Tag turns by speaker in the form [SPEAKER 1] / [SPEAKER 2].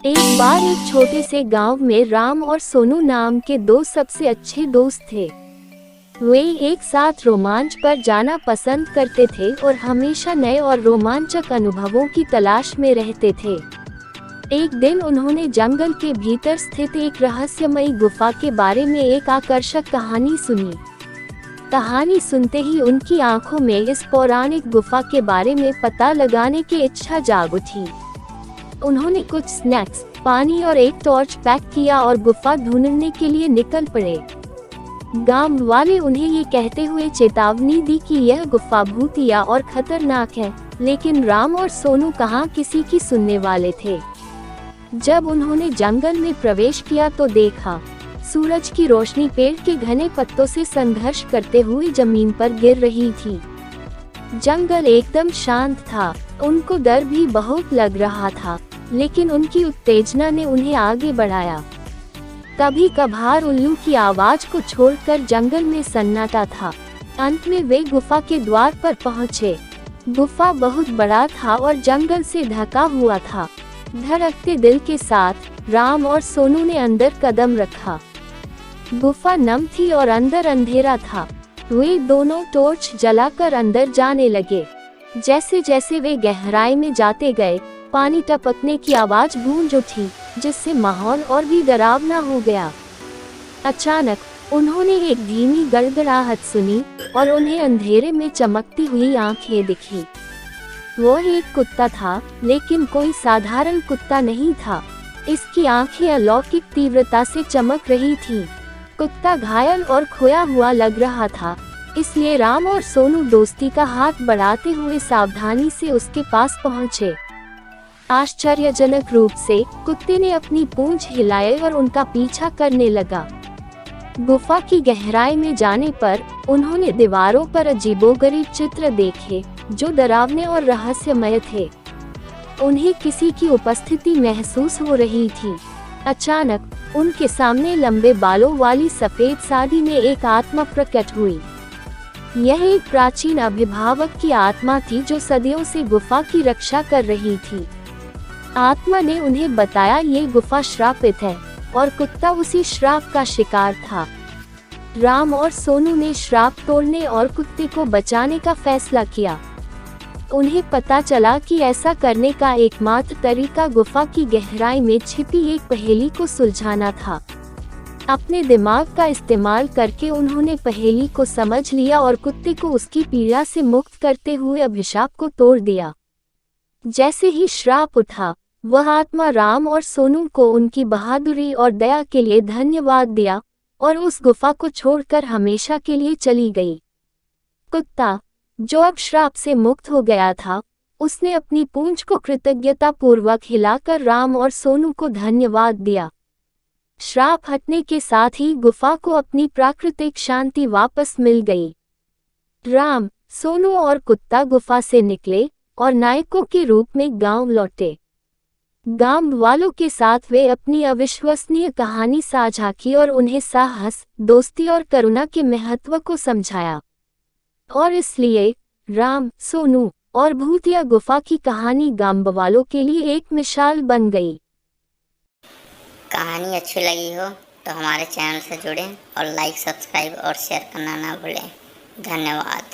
[SPEAKER 1] एक बार एक छोटे से गांव में राम और सोनू नाम के दो सबसे अच्छे दोस्त थे। वे एक साथ रोमांच पर जाना पसंद करते थे और हमेशा नए और रोमांचक अनुभवों की तलाश में रहते थे। एक दिन उन्होंने जंगल के भीतर स्थित एक रहस्यमयी गुफा के बारे में एक आकर्षक कहानी सुनी। कहानी सुनते ही उनकी आंखों में इस पौराणिक गुफा के बारे में पता लगाने की इच्छा जाग उठी। उन्होंने कुछ स्नैक्स, पानी और एक टॉर्च पैक किया और गुफा ढूंढने के लिए निकल पड़े। गांव वाले उन्हें ये कहते हुए चेतावनी दी कि यह गुफा भूतिया और खतरनाक है, लेकिन राम और सोनू कहाँ किसी की सुनने वाले थे। जब उन्होंने जंगल में प्रवेश किया तो देखा, सूरज की रोशनी पेड़ के घने पत्तों से संघर्ष करते हुए जमीन पर गिर रही थी। जंगल एकदम शांत था। उनको डर भी बहुत लग रहा था, लेकिन उनकी उत्तेजना ने उन्हें आगे बढ़ाया। कभी कभार उल्लू की आवाज को छोड़कर जंगल में सन्नाटा था। अंत में वे गुफा के द्वार पर पहुंचे। गुफा बहुत बड़ा था और जंगल से ढका हुआ था। धड़कते दिल के साथ राम और सोनू ने अंदर कदम रखा। गुफा नम थी और अंदर अंधेरा था। वे दोनों टॉर्च जलाकर अंदर जाने लगे। जैसे जैसे वे गहराई में जाते गए, पानी टपकने की आवाज गूंज उठी, जिससे माहौल और भी डरावना हो गया। अचानक उन्होंने एक धीमी गड़गड़ाहट सुनी और उन्हें अंधेरे में चमकती हुई आंखें दिखी। वो एक कुत्ता था, लेकिन कोई साधारण कुत्ता नहीं था। इसकी आंखें अलौकिक तीव्रता से चमक रही थीं। कुत्ता घायल और खोया हुआ लग रहा था, इसलिए राम और सोनू दोस्ती का हाथ बढ़ाते हुए सावधानी से उसके पास पहुंचे। आश्चर्यजनक रूप से कुत्ते ने अपनी पूंछ हिलाए और उनका पीछा करने लगा। गुफा की गहराई में जाने पर उन्होंने दीवारों पर अजीबोगरीब चित्र देखे, जो डरावने और रहस्यमय थे। उन्हें किसी की उपस्थिति महसूस हो रही थी। अचानक उनके सामने लंबे बालों वाली सफेद साड़ी में एक आत्मा प्रकट हुई। यह एक प्राचीन अभिभावक की आत्मा थी जो सदियों से गुफा की रक्षा कर रही थी। आत्मा ने उन्हें बताया ये गुफा श्रापित है और कुत्ता उसी श्राप का शिकार था। राम और सोनू ने श्राप तोड़ने और कुत्ते को बचाने का फैसला किया। उन्हें पता चला कि ऐसा करने का एकमात्र तरीका गुफा की गहराई में छिपी एक पहेली को सुलझाना था। अपने दिमाग का इस्तेमाल करके उन्होंने पहेली को समझ लिया और कुत्ते को उसकी पीड़ा से मुक्त करते हुए अभिशाप को तोड़ दिया। जैसे ही श्राप उठा, वह आत्मा राम और सोनू को उनकी बहादुरी और दया के लिए धन्यवाद दिया और उस गुफा को छोड़कर हमेशा के लिए चली गई। कुत्ता, जो अब श्राप से मुक्त हो गया था, उसने अपनी पूंछ को कृतज्ञतापूर्वक हिलाकर राम और सोनू को धन्यवाद दिया। श्राप हटने के साथ ही गुफा को अपनी प्राकृतिक शांति वापस मिल गई। राम, सोनू और कुत्ता गुफा से निकले और नायकों के रूप में गांव लौटे। गांव वालों के साथ वे अपनी अविश्वसनीय कहानी साझा की और उन्हें साहस, दोस्ती और करुणा के महत्व को समझाया। और इसलिए राम, सोनू और भूतिया गुफा की कहानी गांव वालों के लिए एक मिसाल बन गई।
[SPEAKER 2] कहानी अच्छी लगी हो तो हमारे चैनल से जुड़ें और लाइक, सब्सक्राइब और शेयर करना ना भूलें। धन्यवाद।